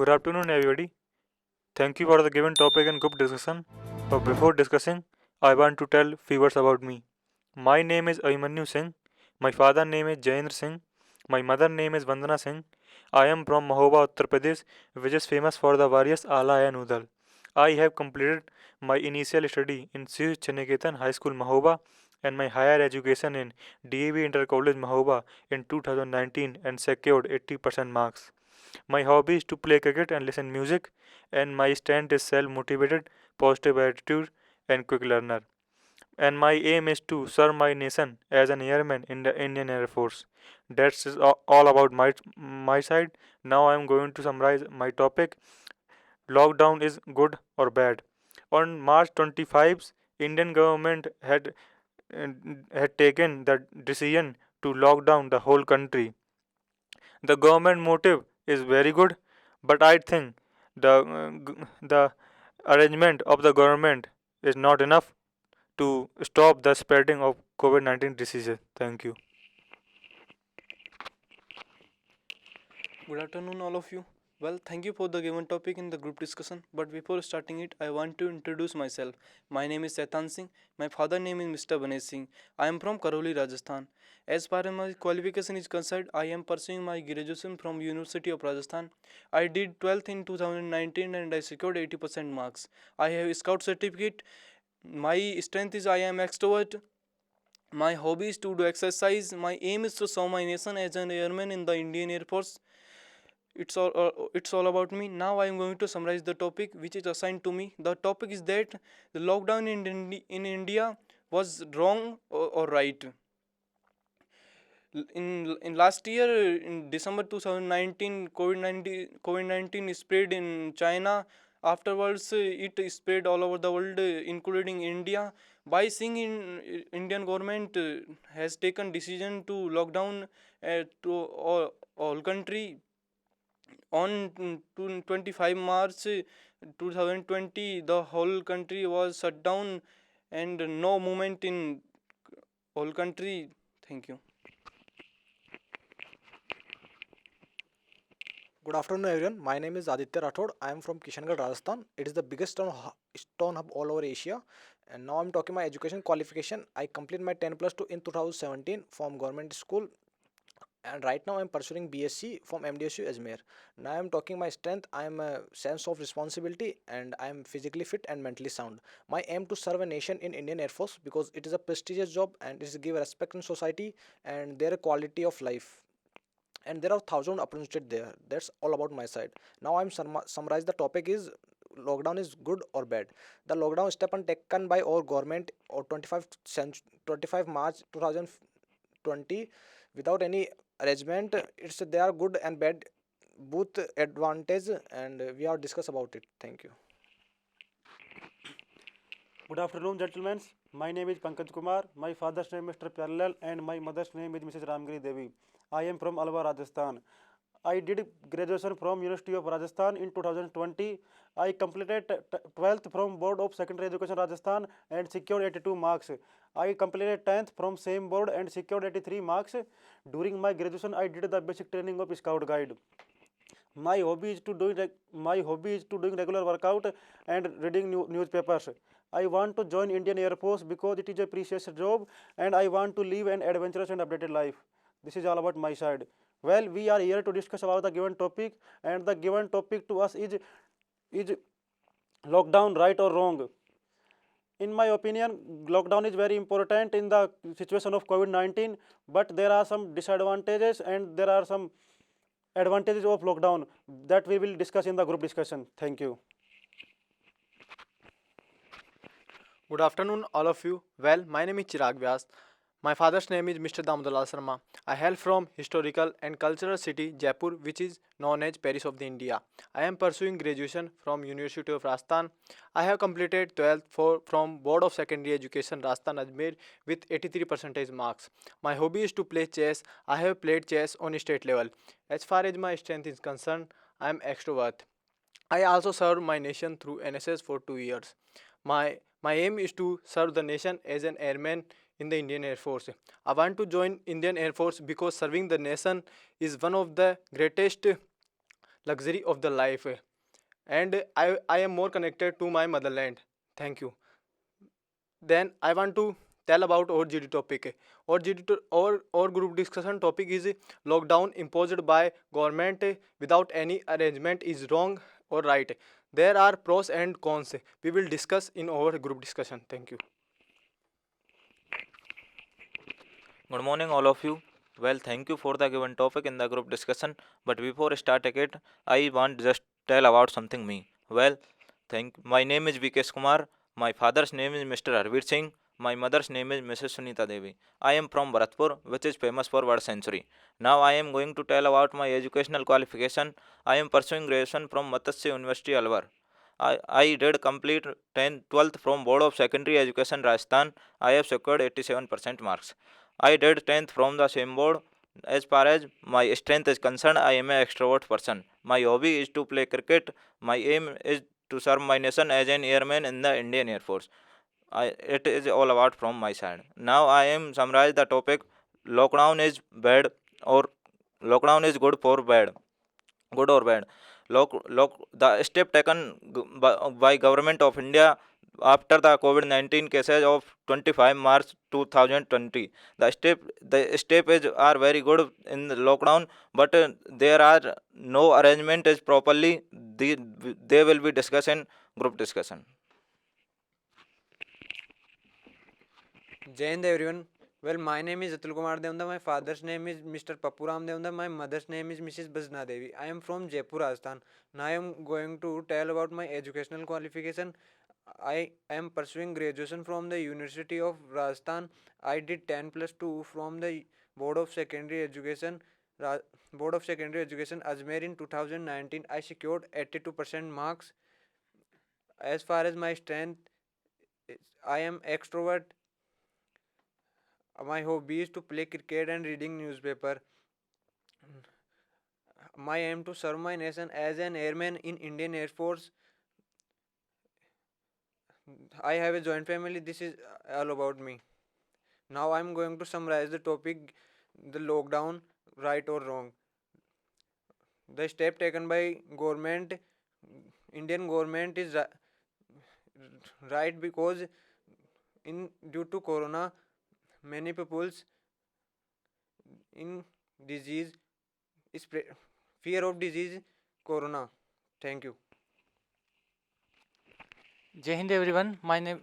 Good afternoon, everybody. Thank you for the given topic and group discussion. But before discussing, I want to tell few words about me. My name is Aymanyu Singh. My father name is Jayendra Singh. My mother name is Vandana Singh. I am from Mahoba, Uttar Pradesh, which is famous for the various ala and noodle. I have completed my initial study in Sri Chiniketan High School, Mahoba, and my higher education in DAV Inter College, Mahoba in 2019 and secured 80% marks. My hobby is to play cricket and listen music, and my strength is self-motivated, positive attitude, and quick learner. And my aim is to serve my nation as an airman in the Indian Air Force. That's all about my side. Now I am going to summarize my topic. Lockdown is good or bad. On March 25th, Indian government uh, had taken the decision to lock down the whole country. The government motive is very good, but I think the arrangement of the government is not enough to stop the spreading of COVID-19 diseases. Thank you. Good afternoon, all of you. Well, thank you for the given topic in the group discussion. But before starting it, I want to introduce myself. My name is Setan Singh. My father name is Mr. Banesh Singh. I am from Karoli, Rajasthan. As far as my qualification is concerned, I am pursuing my graduation from University of Rajasthan. I did 12th in 2019 and I secured 80% marks. I have a scout certificate. My strength is I am extrovert. My hobby is to do exercise. My aim is to serve my nation as an airman in the Indian Air Force. It's all about me. Now I am going to summarize the topic which is assigned to me. The topic is that the lockdown in India was wrong or right. In last year, in December 2019, COVID-19 spread in China. Afterwards, it spread all over the world, including India. By seeing Indian government has taken decision to lock down to all country on 25 March 2020. The whole country was shut down and no movement in whole country. Thank you. Good afternoon, everyone. My name is Aditya Rathod. I am from Kishangarh, Rajasthan. It is the biggest stone hub all over Asia. And now I'm talking my education qualification. I completed my 10 plus 2 in 2017 from government school. And right now I'm pursuing BSc from MDSU Ajmer. Now I'm talking my strength. I am a sense of responsibility and I am physically fit and mentally sound. My aim to serve a nation in Indian Air Force because it is a prestigious job and it is give respect in society and their quality of life and there are thousand opportunities there. That's all about my side. Now I'm summarize the topic is lockdown is good or bad. The lockdown step taken by our government or 25 March 2020 without any arrangement. It's they are good and bad both advantage and we are discuss about it. Thank you. Good afternoon, gentlemen. My name is Pankaj Kumar. My father's name is Mr. Pyarlal and my mother's name is Mrs. Ramgiri Devi. I am from Alwar, Rajasthan. I did graduation from University of Rajasthan in 2020. I completed 12th from Board of Secondary Education Rajasthan and secured 82 marks. I completed 10th from same board and secured 83 marks. During my graduation, I did the basic training of Scout Guide. My hobby is to doing regular workout and reading newspapers. I want to join Indian Air Force because it is a precious job and I want to live an adventurous and updated life. This is all about my side. Well, we are here to discuss about the given topic and the given topic to us is lockdown right or wrong. In my opinion, lockdown is very important in the situation of COVID-19, but there are some disadvantages and there are some advantages of lockdown that we will discuss in the group discussion. Thank you. Good afternoon, all of you. Well, my name is Chirag Vyas. My father's name is Mr. Damodar Sharma. I hail from historical and cultural city Jaipur, which is known as Paris of the India. I am pursuing graduation from University of Rajasthan. I have completed 12th from Board of Secondary Education Rajasthan Ajmer with 83% marks. My hobby is to play chess. I have played chess on state level. As far as my strength is concerned, I am extrovert. I also served my nation through NSS for 2 years. My aim is to serve the nation as an airman in the Indian Air Force. I want to join Indian Air Force because serving the nation is one of the greatest luxury of the life, and I am more connected to my motherland. Thank you. Then I want to tell about our GD topic. Our group discussion topic is lockdown imposed by government without any arrangement is wrong or right. There are pros and cons. We will discuss in our group discussion. Thank you. Good morning, all of you. Well, thank you for the given topic in the group discussion. But before starting it, I want just tell about something me. Well, my name is Vikesh Kumar. My father's name is Mr. Harveer Singh. My mother's name is Mrs. Sunita Devi. I am from Bharatpur, which is famous for bird sanctuary. Now I am going to tell about my educational qualification. I am pursuing graduation from Matsya University, Alwar. I did complete 10th, 12th from Board of Secondary Education, Rajasthan. I have secured 87% marks. I did 10th from the same board. As far as my strength is concerned, I am an extrovert person. My hobby is to play cricket. My aim is to serve my nation as an airman in the Indian Air Force. It is all about from my side. Now I am summarize the topic. Lockdown is bad or lockdown is good or bad. The step taken by government of India after the COVID-19 cases of 25 March 2020. The step is are very good in the lockdown, but there are no arrangement is properly. They will be discussed in group discussion. Jai Hind everyone. Well, my name is Atul Kumar Devanda. My father's name is Mr. Papuram Devanda. My mother's name is Mrs. Bajna Devi. I am from Jaipur, Rajasthan. Now I am going to tell about my educational qualification. I am pursuing graduation from the University of Rajasthan. I did 10 plus 2 from the Board of Secondary Education. Board of Secondary Education Ajmer in 2019. I secured 82% marks. As far as my strength, I am extrovert. My hobby is to play cricket and reading newspaper. My aim to serve my nation as an airman in Indian Air Force. I have a joint family. This is all about me. Now I am going to summarize the topic, the lockdown, right or wrong. The step taken by government, Indian government is right because in due to corona many people's in disease is fear of disease corona. Thank you. Jai Hind everyone. My name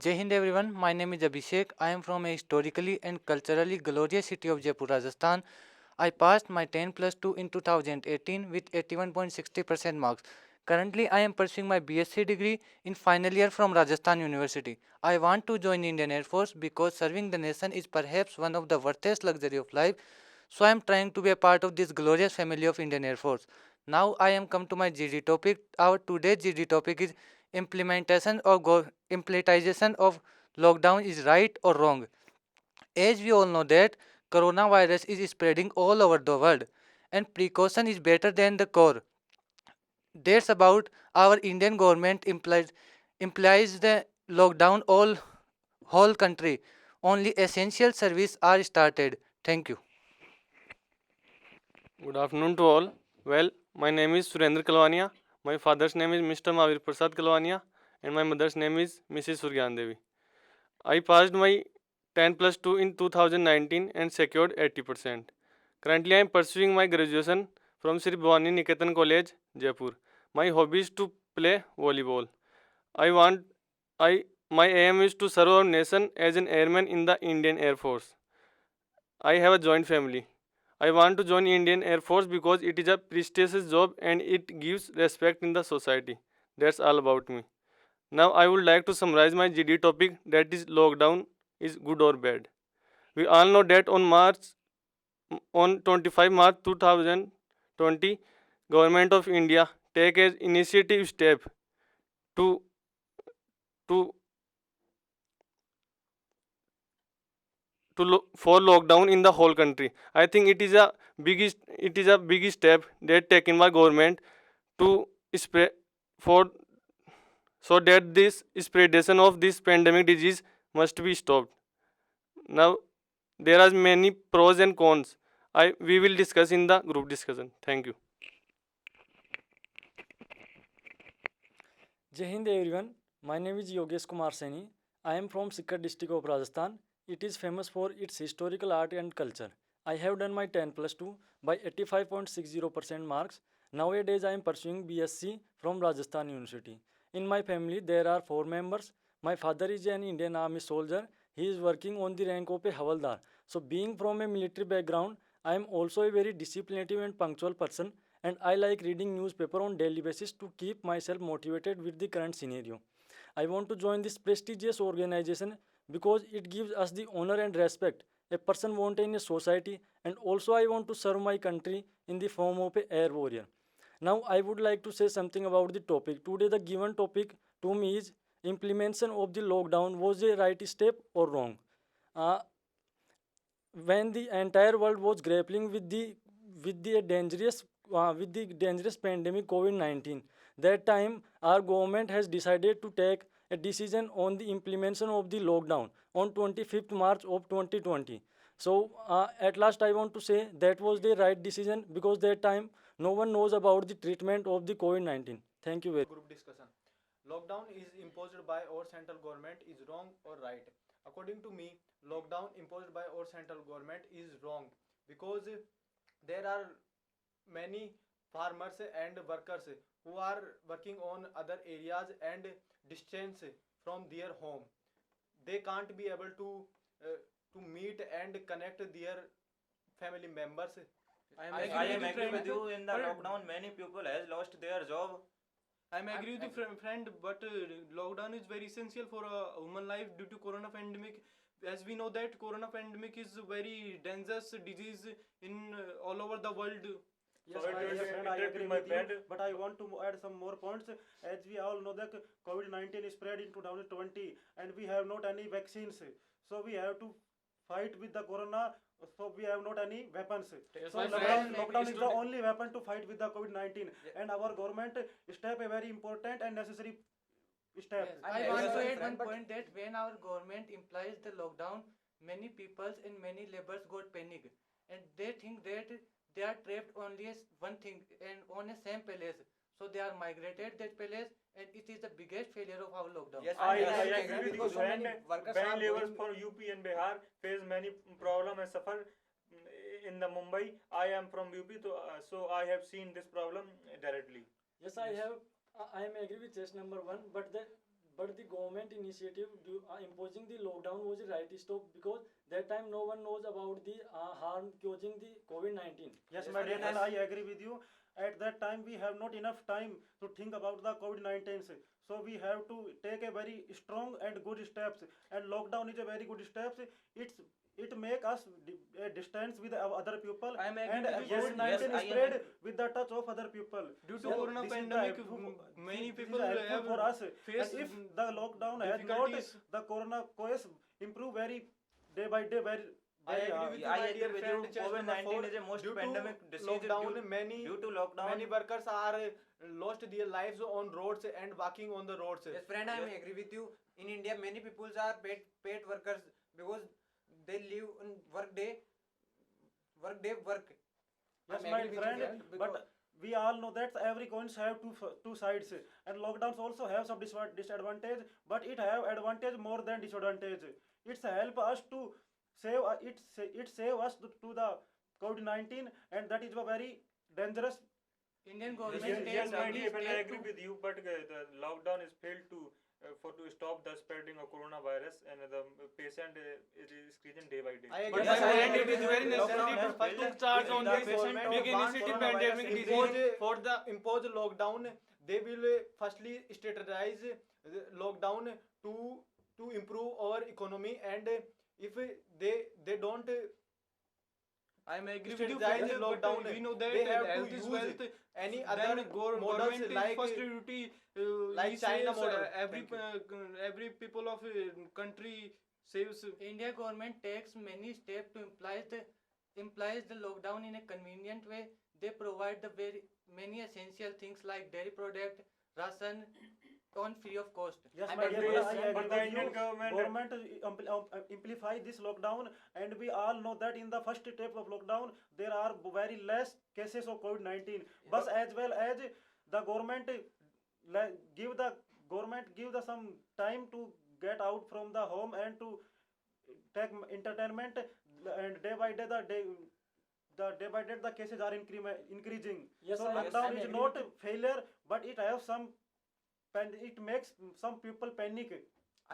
Jai Hind everyone. My name is Abhishek. I am from a historically and culturally glorious city of Jaipur, Rajasthan. I passed my 10 plus 2 in 2018 with 81.60% marks. Currently, I am pursuing my BSc degree in final year from Rajasthan University. I want to join Indian Air Force because serving the nation is perhaps one of the worthiest luxury of life. So I am trying to be a part of this glorious family of Indian Air Force. Now I am come to my GD topic. Our today's GD topic is implementation of lockdown is right or wrong. As we all know that coronavirus is spreading all over the world and precaution is better than the cure. That's about our Indian government implies the lockdown all whole country. Only essential service are started. Thank you. Good afternoon to all. Well, my name is Surendra Kalwania. My father's name is Mr. Mahavir Prasad Kalwania and my mother's name is Mrs. Suryan Devi. I passed my 10 plus 2 in 2019 and secured 80%. Currently, I am pursuing my graduation from Sri Bhavani Niketan College, Jaipur. My hobby is to play volleyball. My aim is to serve our nation as an airman in the Indian Air Force. I have a joint family. I want to join Indian Air Force because it is a prestigious job and it gives respect in the society. That's all about me. Now I would like to summarize my GD topic, that is lockdown is good or bad. We all know that on 25 March 2020, Government of India take an initiative step to for lockdown in the whole country. I think it is a big step that taken by government to spread for so that this spreadation of this pandemic disease must be stopped. Now, there are many pros and cons. We will discuss in the group discussion. Thank you. Jai Hind everyone, my name is Yogesh Kumar Saini. I am from Sikar district of Rajasthan. It is famous for its historical art and culture. I have done my 10 plus 2 by 85.60% marks. Nowadays I am pursuing BSc from Rajasthan University. In my family there are 4 members. My father is an Indian Army soldier. He is working on the rank of a Havaldar. So being from a military background, I am also a very disciplined and punctual person, and I like reading newspaper on daily basis to keep myself motivated with the current scenario. I want to join this prestigious organization because it gives us the honor and respect a person wants in a society, and also I want to serve my country in the form of a air warrior. Now I would like to say something about the topic. Today the given topic to me is implementation of the lockdown was a right step or wrong. Uh, when the entire world was grappling with the dangerous pandemic COVID-19, that time our government has decided to take a decision on the implementation of the lockdown on 25th March of 2020. So at last I want to say that was the right decision, because that time no one knows about the treatment of the COVID-19. Thank you very much. Group discussion. Lockdown is imposed by our central government is wrong or right? According to me, lockdown imposed by our central government is wrong, because there are many farmers and workers who are working on other areas and distance from their home. They can't be able to meet and connect their family members. I am agree with you. In the lockdown, many people has lost their job. I am agree with you, friend, but lockdown is very essential for a human life due to corona pandemic. As we know that corona pandemic is a very dangerous disease in all over the world. Yes, I agree with you, but I want to add some more points. As we all know that COVID-19 is spread in 2020 and we have not any vaccines. So we have to fight with the corona, so we have not any weapons. Yes, So my lockdown, friend, is the only weapon to fight with the COVID-19, and our government step a very important and necessary step. Yes, I want to add one point that when our government implies the lockdown, many peoples and many laborers got panic, and they think that they are trapped only as one thing and on a same place. So they are migrated that place, and it is the biggest failure of our lockdown. Yes, I agree with you. When laborers for UP and Bihar face many problem and suffer in the Mumbai. I am from UP, so I have seen this problem directly. Yes, I am agree with just number one, but the government initiative imposing the lockdown was a right stop, because that time no one knows about the harm causing the COVID-19. Yes, my dear friend, I agree with you. At that time, we have not enough time to think about the COVID-19. So we have to take a very strong and good steps. And lockdown is a very good steps. It make us a distance with other people, I am agree and with you. COVID-19 is spread with the touch of other people. Due to So corona this is pandemic, the many this people is helpful have for us. faced And if the lockdown has not, difficulties. the corona case improve very day by day. Very I agree with you, I my agree dear with friend. you. Just number COVID-19 four, is a most due to pandemic disease. lockdown, Due to lockdown, many workers are lost their lives on roads and walking on the roads. Yes, friend, I may agree with you. In India, many people are paid workers because they live on work day. Yes, I'm my agree with you, friend, but we all know that every coins have two sides, and lockdowns also have some disadvantage, but it have advantage more than disadvantage. It's help us to save it save us to the COVID-19, and that is a very dangerous. Indian government Yes, takes yes, my many dear friend, I steps agree to with you, but the lockdown is failed to stop the spreading of coronavirus, and the patient is increasing day by day. I But agree. my I friend, agree it with is you. very Lockdown necessary has to failed. take charge If on the this government big initiative pandemic disease. for the impose lockdown, they will firstly strategize lockdown to improve our economy, and if they don't I am agree with you. strategize friend, lockdown, but we know that they have to health is use wealth. any Then other models government is like first priority. like he China saves, model. every people of country saves. India government takes many steps to implies the lockdown in a convenient way. They provide the very many essential things like dairy product, ration, on free of cost. Yes, I'm my dear agree brother, with I you, agree but the with Indian you. government Amplify this lockdown, and we all know that in the first step of lockdown there are very less cases of COVID-19. But as well as the government give the some time to get out from the home and to take entertainment, and day by day the cases are increasing. Yes, So I lockdown am is agree not with a failure, but it has some it makes some people panic.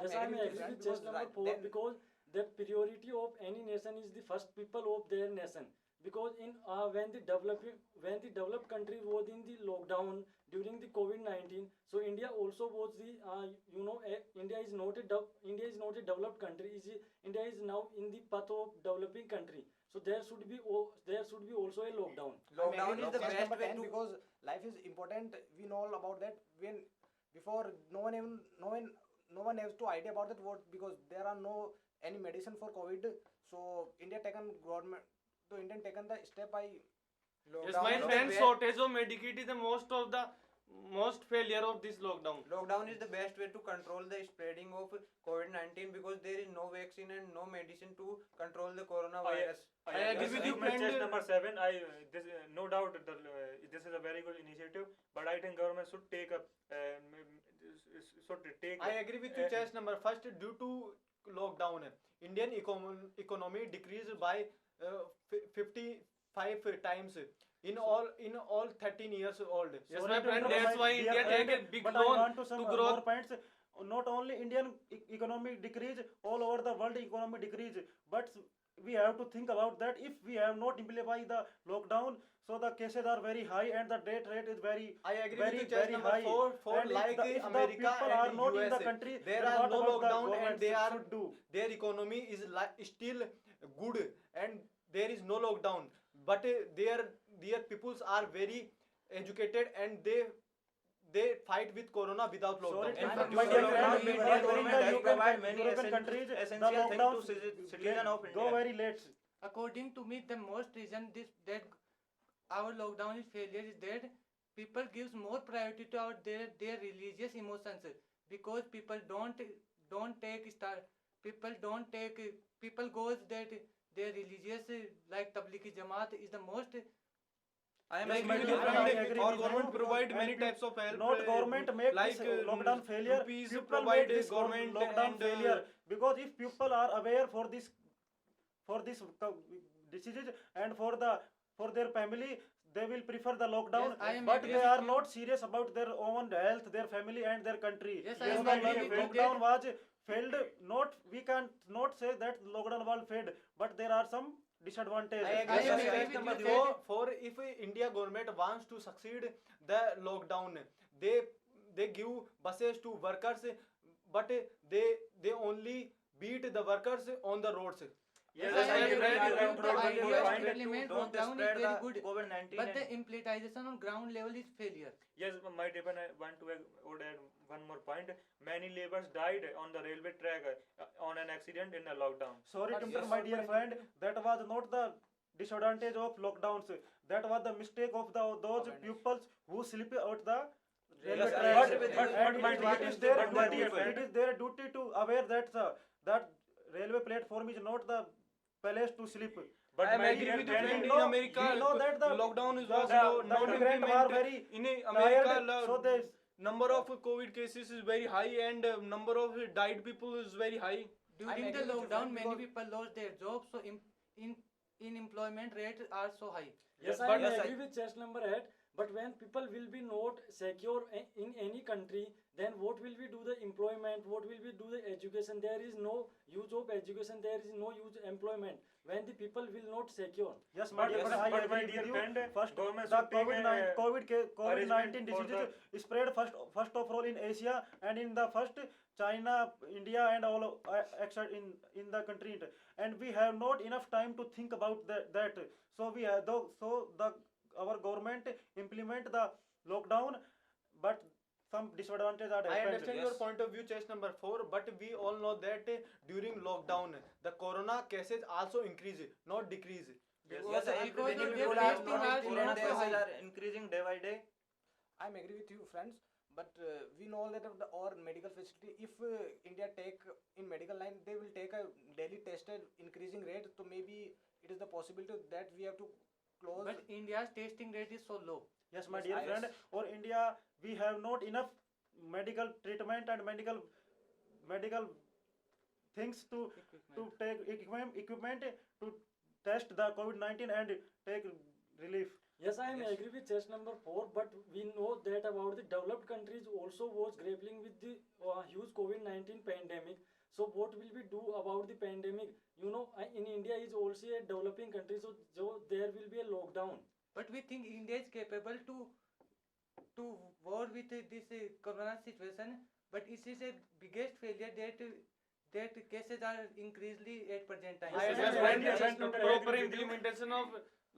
Yes, I am agree with chess number 4 because the priority of any nation is the first people of their nation. Because in when the developed country was in the lockdown during the COVID-19, so India also was the India is not a developed country. India is now in the path of developing country. So there should be also a lockdown. Lockdown is the Lockdown. best way to- because life is important. We know all about that. When before no one has to idea about that what because there are no any medicine for COVID. So Indian taken the step by Yes, my friend, shortage of Medikit is the most failure of this lockdown. Lockdown is the best way to control the spreading of COVID-19 because there is no vaccine and no medicine to control the coronavirus. I agree with you, friend. Chess number 7. No doubt this is a very good initiative, but I think government should take up I agree with you, chess number. First, due to lockdown, Indian economy decreased by 55 times in all 13 years old. Yes, Sorry my to friend, interrupt, that's my why dear India friend, take a big but loan I want to some to more growth. points. Not only Indian economy decrease, all over the world economy decrease. But we have to think about that. If we have not implemented the lockdown, so the cases are very high and the death rate is very I agree very with you, chess very number high. 4. For And like if the America people and are not in the USA, country, there then are what no about the lockdown and government they are should do? their economy is still good and there is no lockdown. But their peoples are very educated and they fight with corona without Sorry lockdown. to In interrupt, fact, my dear lockdown, friend, Indian but government in the has provided many European countries, the essential things lockdowns to citizen of go India. very late. According to me, the most reason that our lockdown is failure is that people gives more priority to their religious emotions because people don't take people goes that their religious like Tablighi Jamaat is the most. I am Yes, agree my with dear you, friend, I friend. agree Our with government you. provide And many peop- types of help. Not government make like this lockdown failure. rupees People provide make this government lockdown and failure because if people are aware for this diseases and for their family, they will prefer the lockdown. Yes, I am But agree they with are you. not serious about their own health, their family, and their country. Yes, So I am the agree with you lockdown was failed. Not we can not say that lockdown was failed, but there are some disadvantages. I I agree am with agree chess with number you, 4. that- For if India government wants to succeed the lockdown, they give buses to workers, but they only beat the workers on the roads. Yes, Yes, I I agree agree with with you. you. The Don't idea implement to implement don't lockdown is spread very the good, COVID-19 but the and implementation on ground level is failure. Yes, my dear, I want to add one more point. Many laborers died on the railway track on an accident in a lockdown. Sorry to Yes. interrupt, my dear friend. That was not the disadvantage of lockdowns. That was the mistake of those pupils who sleep out the railway Yes, I tracks. agree with you. And But my it dear- is their but my duty. dear friend- It is their duty to aware that that railway platform is not the place to sleep. But I am my agree dear with you, friend, friend. you In know- America, you know that the lockdown is the- was the- not the immigrant are implemented. very In America, tired, so they number of COVID cases is very high and number of died people is very high. During agree the with you, lockdown, friend, many because- people lost their jobs, so in employment rates are so high. Yes, Yes, I but- agree with chess number 8. But when people will be not secure in any country, then what will we do the employment? What will we do the education? There is no use of education. There is no use employment when the people will not secure. Yes, my But- dear yes, friend, I but my agree dear with friend, you. First, government the should take COVID-19 arrangement for diseases spread first of all in Asia and in the first China, India, and all except in the country. And we have not enough time to think about that. So we have our government implement the lockdown, but some disadvantages are I happened. understand your point of view, chess number 4, but we all know that during lockdown, the corona cases also increase, not decrease. yes, I agree because with you. of their People are testing are corona not so cases high. are increasing day by day. I'm agree with you, friends. but we know that of the our medical facility, if India take in medical line, they will take a daily tested increasing rate, so maybe it is the possibility that we have to close. But India's testing rate is so low. Yes, my Yes, dear I- friend, or India, we have not enough medical treatment and medical things to take equipment to test the COVID-19 and take relief. Yes, I am agree with chess number 4, but we know that about the developed countries also was grappling with the huge COVID-19 pandemic. So what will we do about the pandemic? You know, in India is also a developing country, so there will be a lockdown. But we think India is capable to war with this corona situation. But it is a biggest failure that cases are increasingly at present time. Yes, Yes, I and agree with you. proper implementation of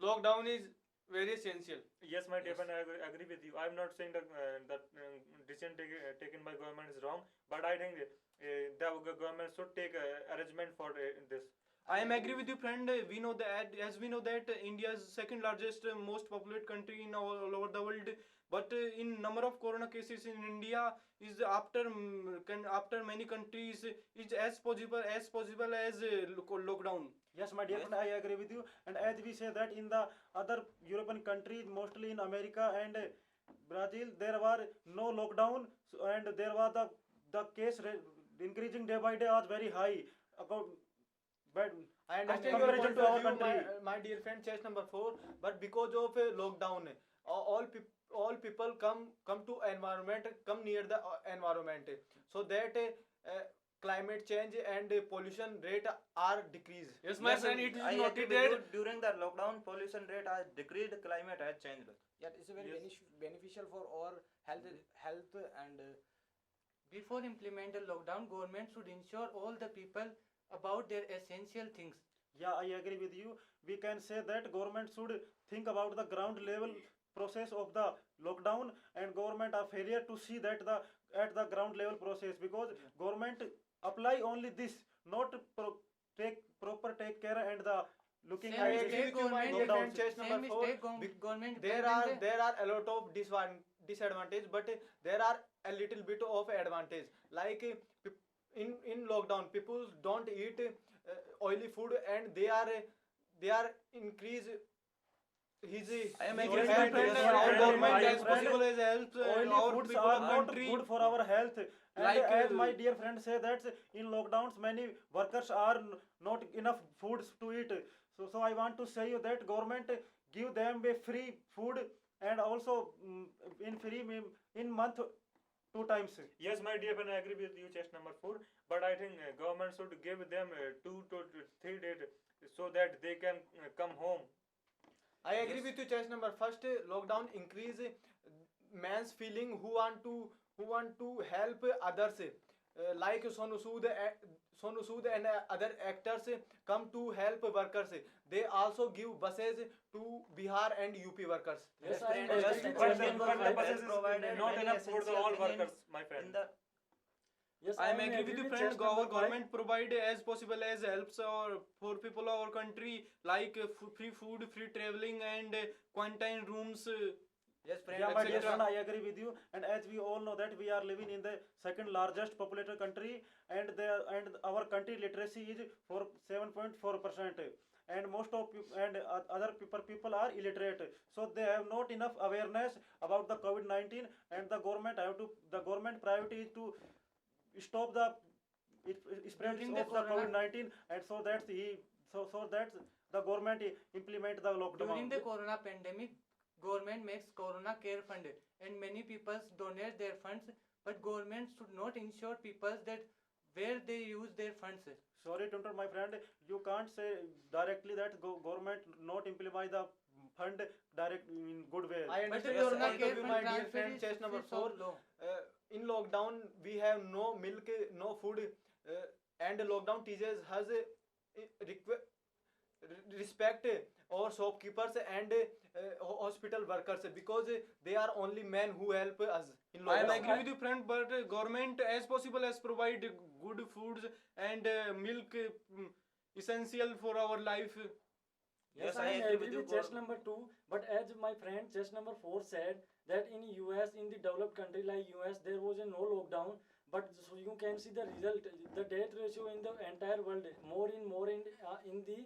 lockdown is very essential. Yes, my dear friend, I agree with you. I'm not saying that decision taken by government is wrong, but I think the government should take arrangement for this. I am agree with you, friend. We know that, as we know that India's second largest, most populated country in all over the world. But in number of corona cases in India is after many countries is as possible as lockdown. Yes, my dear friend, I agree with you. And as we say that in the other European countries, mostly in America and Brazil, there were no lockdown, and there was the case increasing day by day was very high. But I understand your comparison point to our of view, country. my dear friend, chess number 4. But because of lockdown, all people come to environment, come near the environment, so that climate change and pollution rate are decreased. Yes, my friend, it is I agree noted with you. that During the lockdown, pollution rate has decreased, climate has changed. Yeah, it's a very beneficial for our health and Before implement the lockdown, government should ensure all the people about their essential things. Yeah, I agree with you. We can say that government should think about the ground level process of the lockdown, and government are failure to see that at the ground level process, because government apply only this, not take care and the looking Same I at agree mistake with you, my dear government friend, chess Same number 4. mistake government There are a lot of disadvantage, but there are a little bit of advantage. Like in lockdown, people don't eat oily food, and they are increase his. I am Oily agree with food- you, friend. yes, Our oily government food- as possible as helps oily our foods people are and not country. good for our health, and Like, as my dear friend say that in lockdowns many workers are not enough foods to eat, so I want to say you that government give them a free food, and also in month 2 times. Yes, my dear friend, I agree with you, chest number 4. But I think government should give them 2 to 3 days so that they can come home. I agree with you, choice number first. Lockdown increase man's feeling who want to help others. Like Sonu Sood and other actors come to help workers. They also give buses to Bihar and UP workers. Yes, I am Yes, agree with But chess the number but the 5. buses is provided not many enough for the all essential thing workers, my in friend. the Yes, I am agree with you, friend. chess number Our 5. government provide as possible as helps for people of our country, like free food, free traveling, and quarantine rooms. yes, friend. Yeah, my dear etc. friend, I agree with you. And as we all know that we are living in the second largest populated country, and our country literacy is 7.4%, and most of other people are illiterate, so they have not enough awareness about the COVID-19, and the government priority is to stop the spread During of the the corona- COVID-19, and so that the government implement the lockdown. During the corona pandemic, government makes corona care fund, and many people donate their funds. But government should not ensure people that where they use their funds. Sorry to interrupt, my friend. You can't say directly that government not implement the fund direct in good way. I But the understand your corona point of care view, fund my dear transfer friend. is Chess number so 4. low. In lockdown, we have no milk, no food, and lockdown teaches us respect our shopkeepers and hospital workers, because they are only men who help us in I am lockdown. agree with you, friend. But government as possible as provide good foods and milk, essential for our life. Yes, Yes, I I am agree agree with you, with chess Gaurav. number 2. But as as my friend just number 4 said, that in US, in the developed country like US, there was a no lockdown, but so you can see the result, the death ratio in the entire world, more in the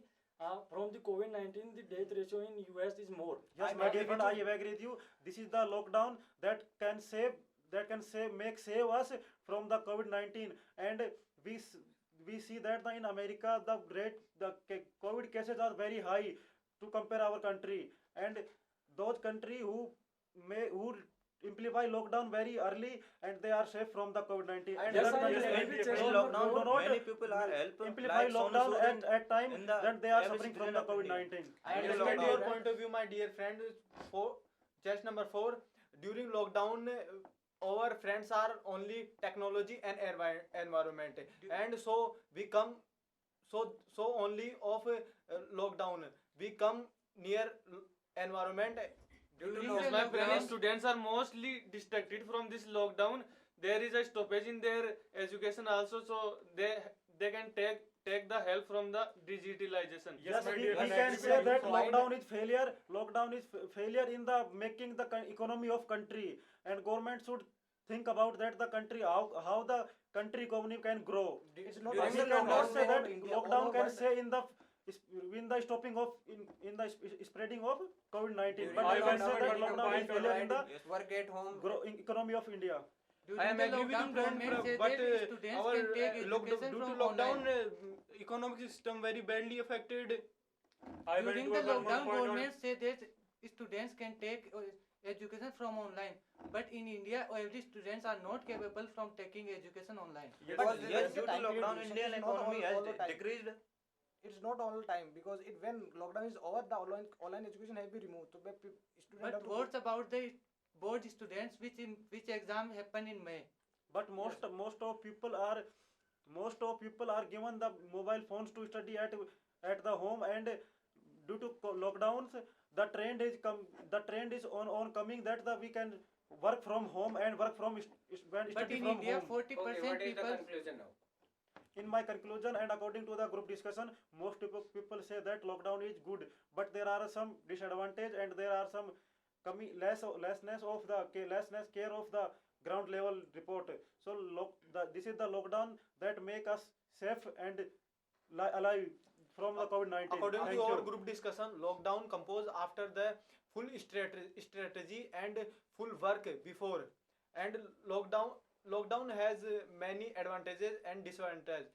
from the COVID-19, the death ratio in US is more. Yes, my dear friend, I agree with you. This is the lockdown that can save, save us from the COVID-19, and we see that in America the COVID cases are very high to compare our country, and those country who implement lockdown very early, and they are safe from the COVID-19. And Yes, other I countries agree with do Chester not- number do not Many people are help implement like Sonu lockdown Sood at time in the that they are every suffering citizen from the of India. COVID-19. I During understand lockdown. your point of view, my dear friend. For just number 4, during lockdown, our friends are only technology and environment, and so we come so only of lockdown we come near environment. During Yes, Yes, my friends, lockdown, students are mostly distracted from this lockdown. There is a stoppage in their education also, so they can take the help from the digitalization. Yes, my we dear can friend, say that find- lockdown is failure. Lockdown is failure in the making the economy of country, and government should think about that the country how the country economy can grow. It's not We only cannot lockdown say that for India, all lockdown over can world. say in the stopping of in the spreading of COVID-19, During but I we will can say never that get lockdown is combined failure in the Yes. work at home. economy of India. During I am the agree with lockdown, you, friend, government said but that students our can take education due to from lockdown, online. economic system very badly affected. I will During include the one more lockdown, point on- government said that students can take education from online. But in India, every students are not capable from taking education online. Yes, Because yes. Yes, due to time period lockdown, restriction Indian is not economy all has the time. decreased. It's not all the time, because when lockdown is over, the online education has been removed. So students have But to what about the board students, which exam happen in May? But most of people are given the mobile phones to study at the home, and due to lockdowns the trend is on coming that we can work from home and work from But study in from India, home. 40% people. conclusion now? In my conclusion, and according to the group discussion, most people say that lockdown is good, but there are some disadvantage, and there are some lessness care of the ground level report. So this is the lockdown that make us safe and alive from the COVID-19. According Thank to our you. group discussion, lockdown composed after the full strategy and full work before, and lockdown has many advantages and disadvantages.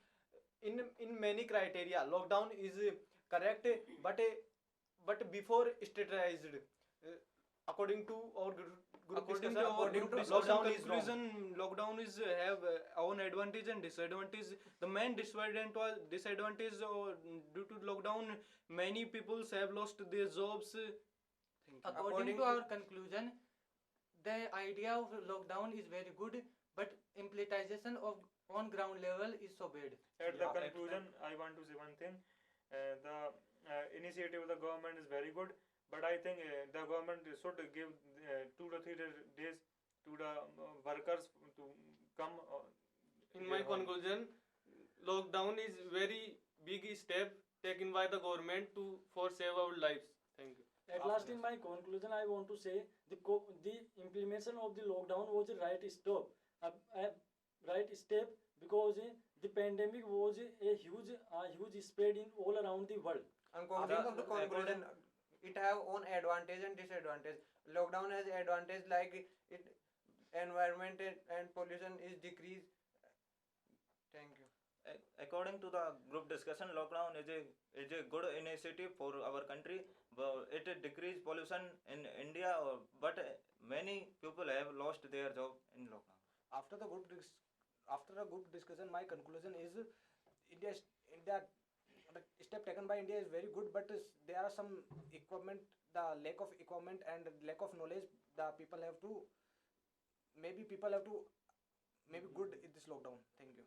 In many criteria, lockdown is correct, but before strategized. According to our group According discussion, to our group discussion lockdown is wrong. conclusion, lockdown is have own advantage and disadvantage. The main disadvantage due to lockdown, many people have lost their jobs. Thank you. According to our conclusion, the idea of lockdown is very good, but implementation of on ground level is so bad. At the conclusion, I want to say one thing. The initiative of the government is very good, but I think the government should give 2 to 3 days to the workers to come. In my conclusion, lockdown is very big step taken by the government for save our lives. Thank you. At last, in my conclusion, I want to say the implementation of the lockdown was a right step, because the pandemic was a huge spread in all around the world. And coming to conclusion, it have own advantage and disadvantage. Lockdown has advantage like it environment and pollution is decreased. Thank you. According to the group discussion, lockdown is a good initiative for our country. But it decreased pollution in India, but many people have lost their job in lockdown. After the group discussion, my conclusion is India the step taken by India is very good, but there are some equipment, the lack of equipment and lack of knowledge. The people have to maybe good in this lockdown. Thank you.